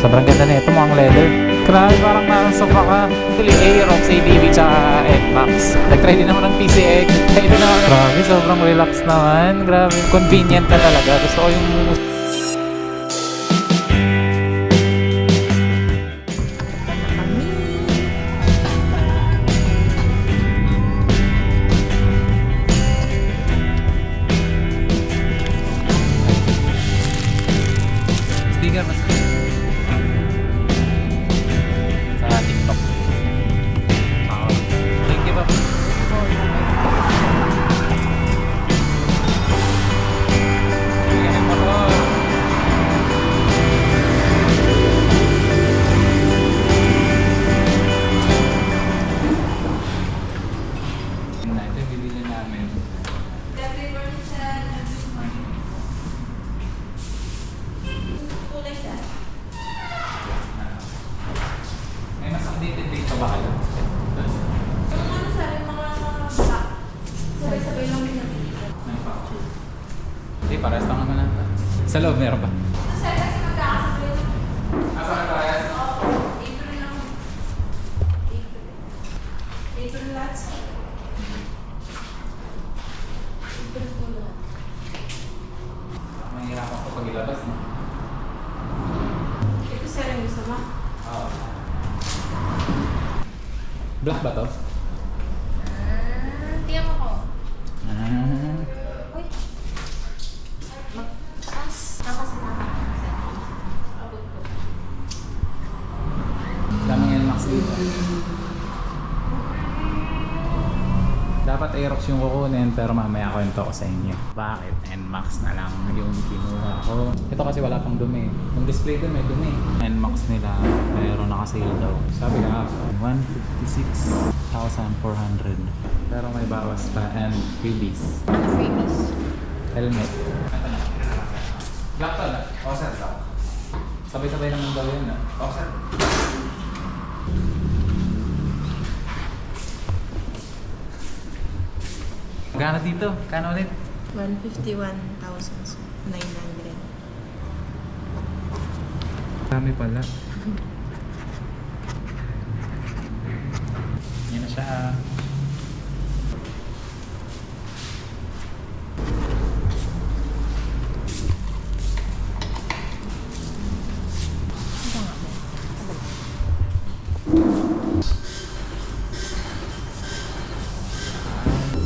Sobrang ganda na ito mo ang leather. Grabe, parang nakasok ka. Actually, Aerox, ABB, tsaka NMAX. Nag-try din naman ng PCX. Try din naman. Grabe, sobrang relax naman. Grabe, convenient na talaga. Gusto ko yung sticker mas sa TikTok. Thank you, Papa. Bigyan ng motor. Ito yung bibili namin. May mas updated date pa ba kayo? Sabay-sabay lang din natin. Manufacturer. Hindi, parehas lang naman natin. Sa loob meron pa. Kasi magkakasabay. Asa ka parehas? April lang. April lahat. April po lahat. Mahirapan ko pag ilabas, no? Ito sir ang gusto mo? Oo. Black ba to? Tingnan mo ko. Ah. Uy. Magtaas. Kasi abot ko. Daming NMAX dito. Dapat Aerox yung kukunin pero mamaya kwento ko sa inyo. Bakit NMAX na lang yung kinuha ko? Ito kasi wala pang dumi. Yung display doon may dumi. NMAX nila pero naka-sale daw. Sabi ka 156,400. Pero may bawas pa and freebies. Ano freebies? Helmet. Ito na. Black to na? Oo, sir. Sabay-sabay naman daw yun na. Oo, sir. Magkano dito? Kano ulit? 151,900. Dami pala. Yan na siya. Ito nga mo.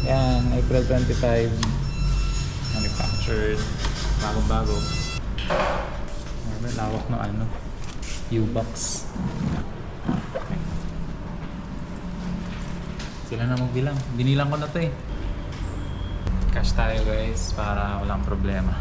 Yan, April 25. Manufactured. Bagong-bago. May lawak na ano. U-box. Sila na magbilang. Binilang ko na to eh. Cash tayo guys para walang problema.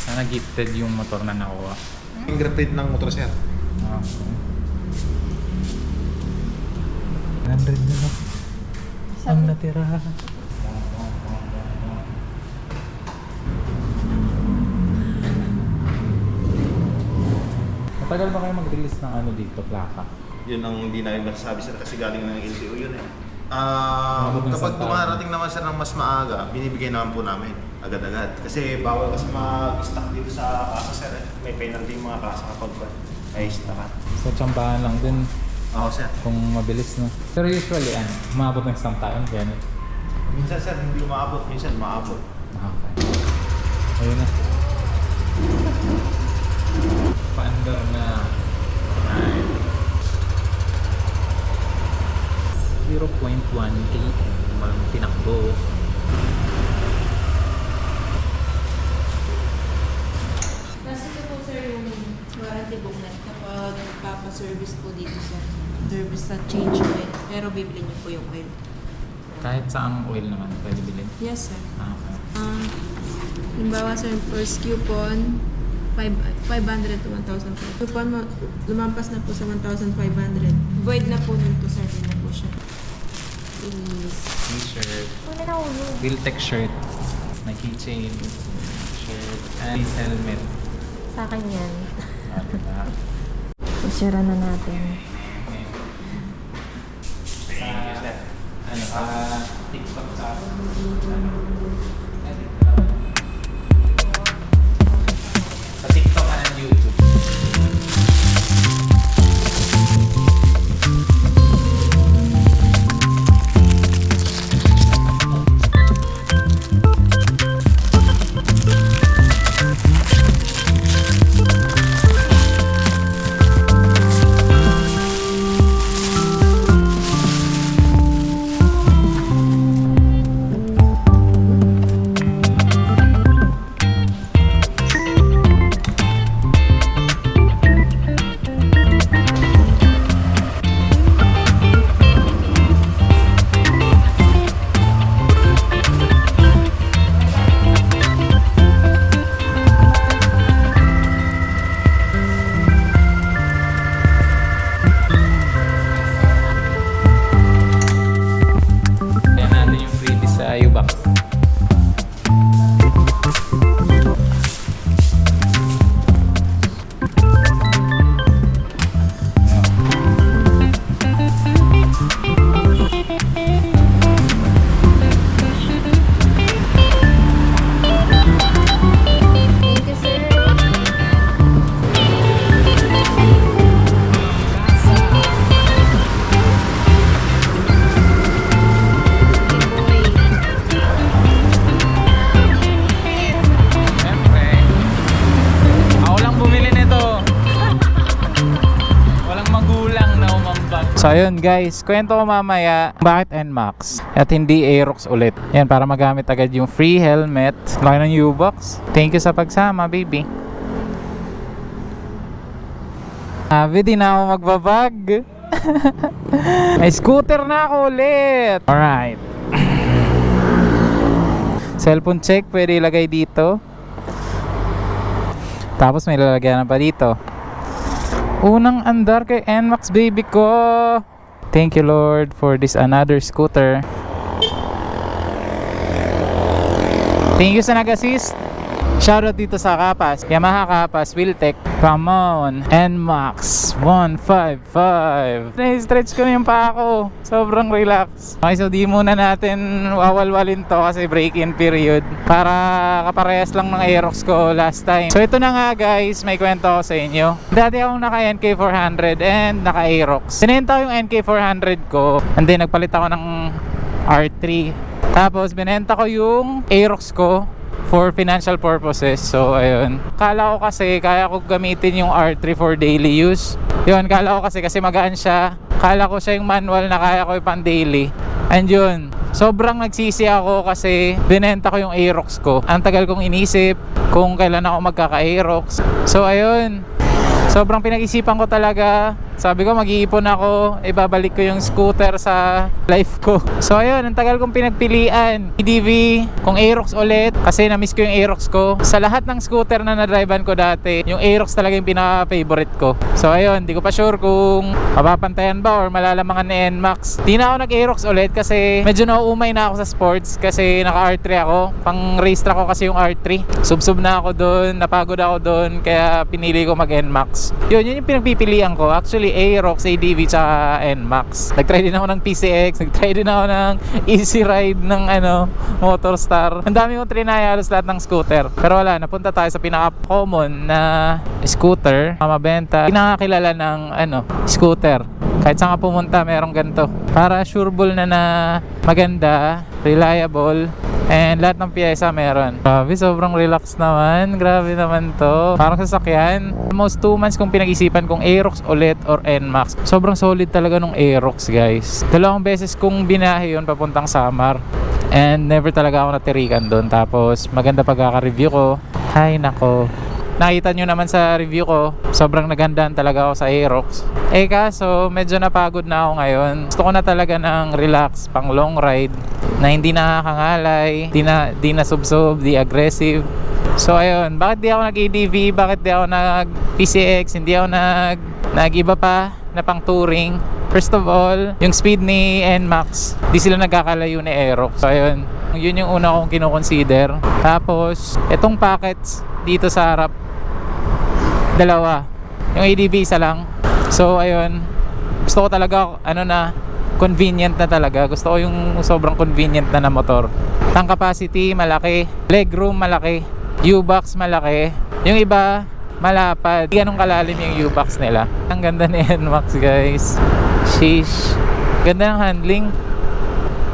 Sana gifted yung motor na nakuha. Fingerprint ng motor, sir. Okay. 100 na lang. Ang natira. Matagal ba kayo mag-release ng ano dito, plaka? Yun ang hindi namin masasabi, sir, kasi galing ng LTO yun eh. Umabot ng Kapag isang taon. dumarating naman, sir, ng mas maaga, binibigay naman po namin agad-agad. Kasi bawal kasi mag-stock dito sa kasa, sir. May penalty yung mga kasa kapag may stockan. So, tsambahan lang din Oo, sir. kung mabilis, no? Pero usually, umabot ng isang taon, ganun. Minsan, sir, hindi umaabot. Minsan, maabot. Okay. Ayun na. Paandar na. Right. 0.1 km ang tinakbo. Nasa ito po sir yung warranty booklet kapag nagpapa-service po dito sir. Service sa change oil. Pero bibili niyo po yung oil. Kahit saang oil naman, pwede bilhin. Yes sir. Okay. Halimbawa sir, first coupon, 500 to 1,500. Coupon mo, lumampas na po sa 1,500. Void na po nito sir, din na po siya. Please. T-shirt, Wala na ulo. Viltec shirt, may keychain, shirt, and helmet. Sa akin yan. Diba? I-share na natin. TikTok sa So ayun guys, kwento ko mamaya bakit NMAX at hindi Aerox ulit. Yan, para magamit agad yung free helmet. Laki ng U-Box. Thank you sa pagsama, baby. Sabi, di na ako magbabag. May scooter na ako ulit. Alright. Cellphone check, pwede ilagay dito. Tapos may lalagyan pa dito. Unang andar kay NMAX baby ko. Thank you Lord for this another scooter. Thank you sa nag-assist. Shoutout dito sa Kapas, Yamaha Kapas, Wiltec, come on, NMAX 155. Na-stretch ko na yung paa ko, sobrang relax. Okay, so di muna natin wawalwalin to kasi break-in period para kaparehas lang ng Aerox ko last time. So ito na nga guys, may kwento ko sa inyo. Dati akong naka NK400 and naka Aerox. Binenta ko yung NK400 ko and then nagpalit ako ng R3. Tapos binenta ko yung Aerox ko for financial purposes. So ayun, kala ko kasi kaya ko gamitin yung R3 for daily use. Yun, kala ko kasi magaan siya. Kala ko siya yung manual na kaya ko pang daily. And yun, sobrang nagsisi ako kasi binenta ko yung Aerox ko. Ang tagal kong inisip kung kailan ako magkaka-Aerox. So ayun, sobrang pinag-isipan ko talaga. Sabi ko mag-iipon ako, ibabalik ko yung scooter sa life ko. So ayun, ang tagal kong pinagpilian. EDV, kung Aerox ulit, kasi na-miss ko yung Aerox ko. Sa lahat ng scooter na na-drivean ko dati, yung Aerox talaga yung pinaka-favorite ko. So ayun, di ko pa sure kung mapapantayan ba or malalamangan ni NMAX. Di na ako nag-Aerox ulit kasi medyo nauumay na ako sa sports kasi naka-R3 ako. Pang racetrack ko kasi yung R3. Sub-sub na ako doon, napagod ako doon, kaya pinili ko mag-NMAX. Yun yung pinagpipilian ko. Actually, Aerox, ADV, tsaka NMAX. Nag-try din ako ng PCX, nag-try din ako ng Easy Ride ng Motorstar. Ang dami kong trinay halos lahat ng scooter. Pero wala, napunta tayo sa pinaka-common na scooter, mabenta, pinakakilala ng scooter. Kahit saan ka pumunta, merong ganito. Para sureball na maganda, reliable, and lahat ng piyesa meron. Grabe, sobrang relax naman. Grabe naman to. Parang sasakyan. Almost 2 months kong pinag-isipan kung Aerox ulit or NMAX. Sobrang solid talaga nung Aerox guys. 2 beses kong binahe yun papuntang Samar. And never talaga ako natirikan doon. Tapos maganda pagkaka-review ko. Hay nako. Nakita nyo naman sa review ko, sobrang nagandaan talaga ako sa Aerox. Kaso medyo napagod na ako ngayon. Gusto ko na talaga ng relax, pang long ride, na hindi nakakangalay, di na sub-sub, di aggressive. So ayun, bakit di ako nag-ADV, bakit di ako nag-PCX, hindi ako nag-iba pa na pang touring. First of all, yung speed ni NMAX, di sila nagkakalayo ni Aerox. So ayun, yun yung una kong kinoconsider. Tapos, itong packets dito sa harap, 2. Yung ADV isa lang. So ayun, gusto ko talaga convenient na talaga. Gusto ko yung sobrang convenient na motor. Tank capacity malaki, leg room malaki, U-box malaki. Yung iba malapad, di ganun kalalim yung U-box nila. Ang ganda ni NMAX guys. Sheesh, ganda ng handling.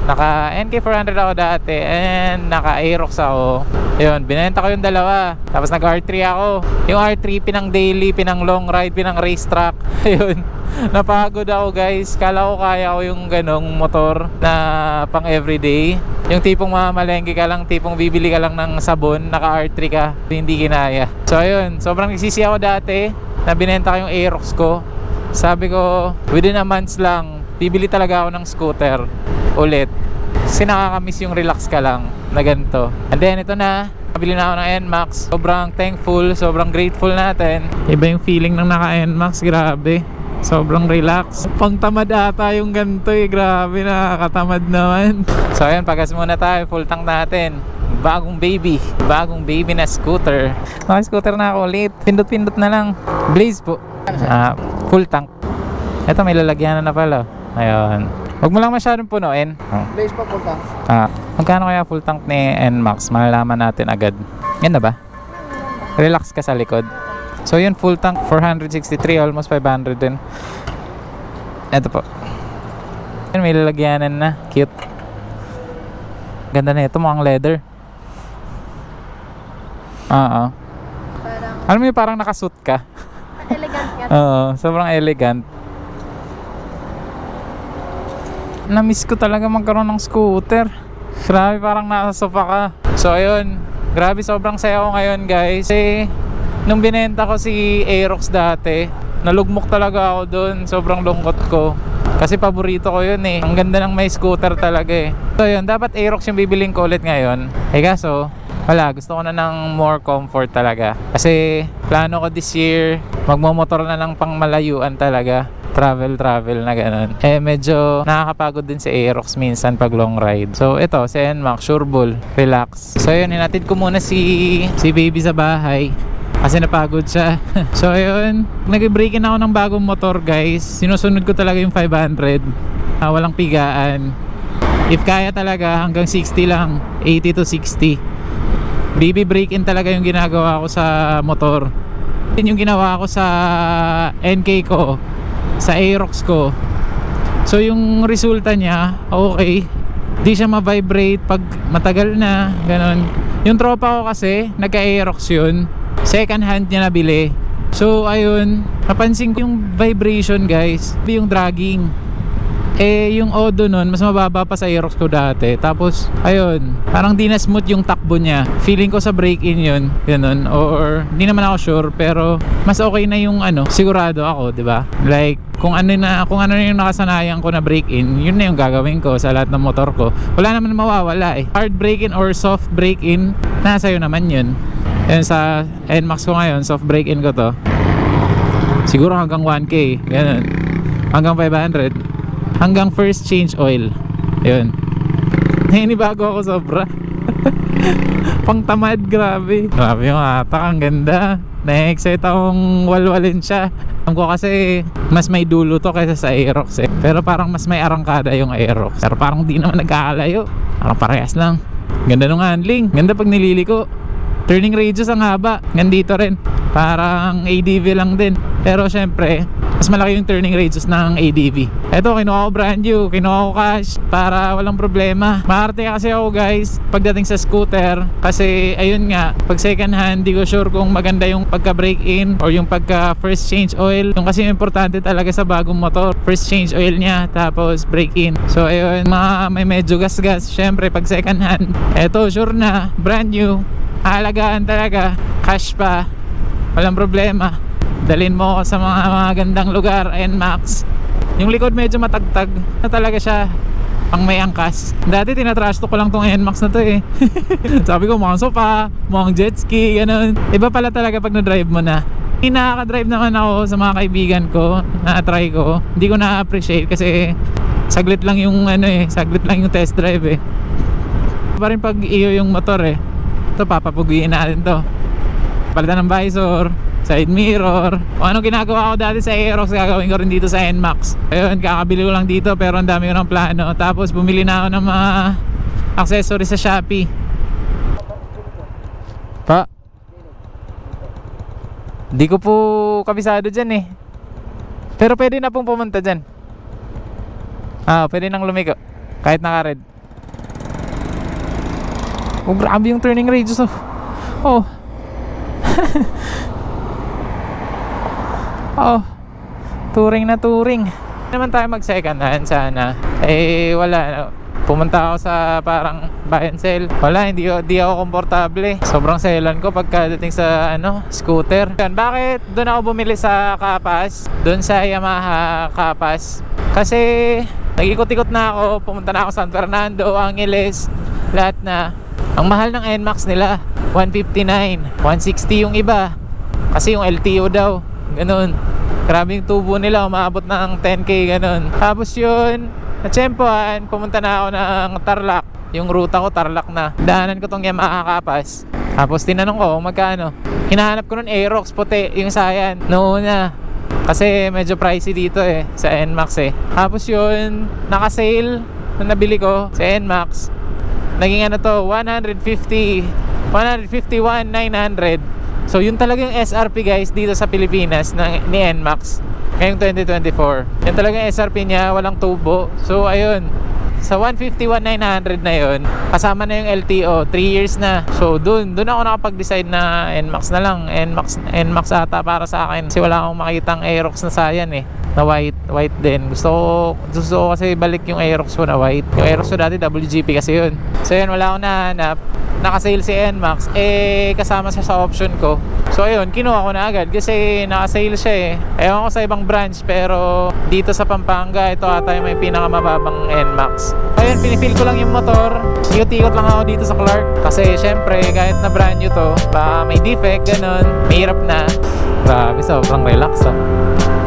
Naka NK400 ako dati and naka Aerox ako. Yun, binenta ko yung 2. Tapos nag R3 ako. Yung R3 pinang daily, pinang long ride, pinang racetrack. Yun, napagod ako guys. Kala ko kaya ko yung ganong motor na pang everyday. Yung tipong mamalengke ka lang, tipong bibili ka lang ng sabon, naka R3 ka, hindi kinaya. So ayun, sobrang nagsisi ako dati na binenta ko yung Aerox ko. Sabi ko, within a month lang, bibili talaga ako ng scooter ulit. Kasi nakakamiss yung relax ka lang na ganito. And then ito na, nabili na ako ng NMAX. Sobrang thankful, sobrang grateful natin. Iba yung feeling ng naka-NMAX, grabe. Sobrang relax. Pang tamad ata yung ganito grabe, nakakatamad naman. So ayun, pagas muna tayo, full tank natin. Bagong baby na scooter. Naka-scooter na ako ulit. Pindot-pindot na lang. Blaze po. Full tank. Ito may lalagyanan na pala. Ayun. Huwag mo lang masyadong punuin. Blaze pa full tank. Magkano kaya full tank ni NMAX? Malalaman natin agad. Yan na ba? Relax ka sa likod. So yun, full tank 463, almost 500 din. Ito po. Yun, may lalagyanan na. Cute. Ganda na ito, mukhang leather. Alam mo yung parang nakasuit ka. Elegant nga. Oo, sobrang elegant. Na-miss ko talaga magkaroon ng scooter. Grabe, parang nasa sofa ka. So ayun, grabe sobrang saya ko ngayon guys. Kasi nung binenta ko si Aerox dati, nalugmok talaga ako dun. Sobrang lungkot ko. Kasi paborito ko yun eh. Ang ganda ng may scooter talaga eh. So yun, dapat Aerox yung bibiling ko ulit ngayon. Eh kaso, wala, gusto ko na ng more comfort talaga. Kasi plano ko this year, magmomotor na lang pang malayuan talaga. Travel na ganun. Eh medyo nakakapagod din si Aerox minsan pag long ride. So ito, si NMAX, sureball, relax. So yun, hinatid ko muna si baby sa bahay. Kasi napagod siya. So ayun, nag-break-in ako ng bagong motor guys. Sinusunod ko talaga yung 500. Walang pigaan. If kaya talaga hanggang 60 lang, 80 to 60. Baby break-in talaga yung ginagawa ko sa motor. Yun yung ginawa ko sa NK ko, sa Aerox ko. So yung resulta niya, okay. Di siya ma-vibrate pag matagal na, ganun. Yung tropa ko kasi, nagka-Aerox yun. Second hand niya nabili. So ayun, napansin ko yung vibration guys, yung dragging. Eh yung Odo nun, mas mababa pa sa Aerox ko dati. Tapos ayun, parang di na smooth yung takbo niya. Feeling ko sa break-in yun, ganun. Or di naman ako sure, pero mas okay na yung ano, sigurado ako, di ba? Like kung ano na yung nakasanayan ko na break-in, yun na yung gagawin ko sa lahat ng motor ko. Wala naman mawawala eh. Hard break-in or soft break-in, nasa iyo naman yun. Yan sa NMAX ko ngayon, soft break-in ko to. Siguro hanggang 1K, ganun. Hanggang 500. Hanggang first change oil. Ayun. Bago ako sobra. Pang tamad, grabe. Grabe yung atak, ang ganda. Na-excite akong walwalin siya. Alam ko kasi mas may dulo to kaysa sa Aerox eh. Pero parang mas may arangkada yung Aerox. Pero parang di naman nagkakalayo. Parang parehas lang. Ganda nung handling. Ganda pag nililiko. Turning radius ang haba. Nandito rin. Parang ADV lang din. Pero syempre, mas malaki yung turning radius ng ADV. Eto, kinuha ko brand new, kinuha ko cash para walang problema. Maarte kasi ako guys pagdating sa scooter. Kasi ayun nga, pag second hand, di ko sure kung maganda yung pagka break in or yung pagka first change oil. Yung kasi yung importante talaga sa bagong motor, first change oil niya, tapos break in. So ayun, may medyo gas-gas. Syempre pag second hand, eto sure na, brand new, halagaan talaga, cash pa, walang problema. Dalhin mo ako sa mga gandang lugar, NMAX. Yung likod medyo matagtag na talaga siya, pang may angkas. Dati tinatrash talk ko lang tong NMAX na to eh. Sabi ko mukhang sofa, mukhang jet ski, ganun. Iba pala talaga pag na-drive mo na. Nakaka-drive naman ako sa mga kaibigan ko, na-try ko. Hindi ko na-appreciate kasi saglit lang yung saglit lang yung test drive eh. Pa rin pag iyo yung motor eh. Ito, papapuguin natin to. Palitan ng visor, side mirror. Kung ano ginagawa ko dati sa Aerox, gagawin ko rin dito sa NMAX. Ayun, kakabili ko lang dito pero ang dami ko ng plano. Tapos bumili na ako ng mga accessories sa Shopee. Pa? Di ko po kabisado dyan eh. Pero pwede na pong pumunta dyan. Pwede nang lumiko. Kahit naka-red. Oh, grabe yung turning radius oh. Oh. Oh, touring na touring. Hindi naman tayo mag second hand sana. Eh wala, pumunta ako sa parang buy and sell. Wala, hindi ako komportable. Sobrang selan ko pagkadating sa scooter. Bakit doon ako bumili sa Kapas? Doon sa Yamaha Kapas. Kasi nag-ikot-ikot na ako. Pumunta na ako San Fernando, Angeles, lahat na. Ang mahal ng NMAX nila, 159, 160 yung iba. Kasi yung LTO daw, ganun. Grabe yung tubo nila, umaabot ng 10k, ganun. Tapos yun, natsyempohan, pumunta na ako ng Tarlac. Yung ruta ko, Tarlac na. Daanan ko tong Yamaha Kapas. Tapos tinanong ko kung magkano. Hinahanap ko nun Aerox, puti, yung Sayan. Noona. Kasi medyo pricey dito eh, sa NMAX eh. Tapos yun, naka-sale nung nabili ko sa NMAX. Naging 151,900. So yun talaga yung SRP guys dito sa Pilipinas ni NMAX ngayong 2024. Yun talaga yung SRP niya, walang tubo. So ayun, sa 151,900 na yun, kasama na yung LTO, 3 years na. So dun ako nakapag-decide na NMAX na lang. NMAX ata para sa akin kasi wala akong makitang Aerox na Sayan eh. na white din. Gusto ko kasi balik yung Aerox ko na white. Yung Aerox ko dati WGP kasi yun. So yun, wala akong nahanap. Naka-sale si NMAX, kasama siya sa option ko. So ayun, kinuha ko na agad kasi naka-sale siya Ewan ko sa ibang branch, pero dito sa Pampanga, ito ata yung may pinakamababang NMAX. Ayun, pinifeel ko lang yung motor. Ikot-ikot lang ako dito sa Clark. Kasi syempre, kahit na brand new to, baka may defect, ganun. Mahirap na. Grabe, sobrang relax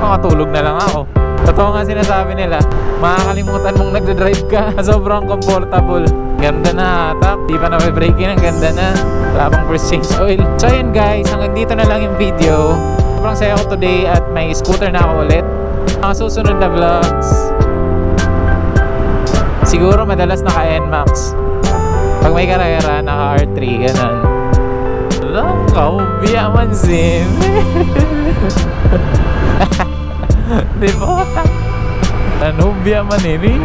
makatulog na lang ako. Totoo nga sinasabi nila, makakalimutan mong nagdadrive ka. Sobrang comfortable. Ganda na hatak. Di pa na-break in. Ang ganda na. Wala pang first change oil. So yun guys, hanggang dito na lang yung video. Sobrang saya ko today at may scooter na ako ulit. Mga susunod na vlogs, siguro madalas naka-NMAX. Pag may karera, naka-R3. Ganun. Lang, kaubiya man sin. Di ba? Anubia man ini.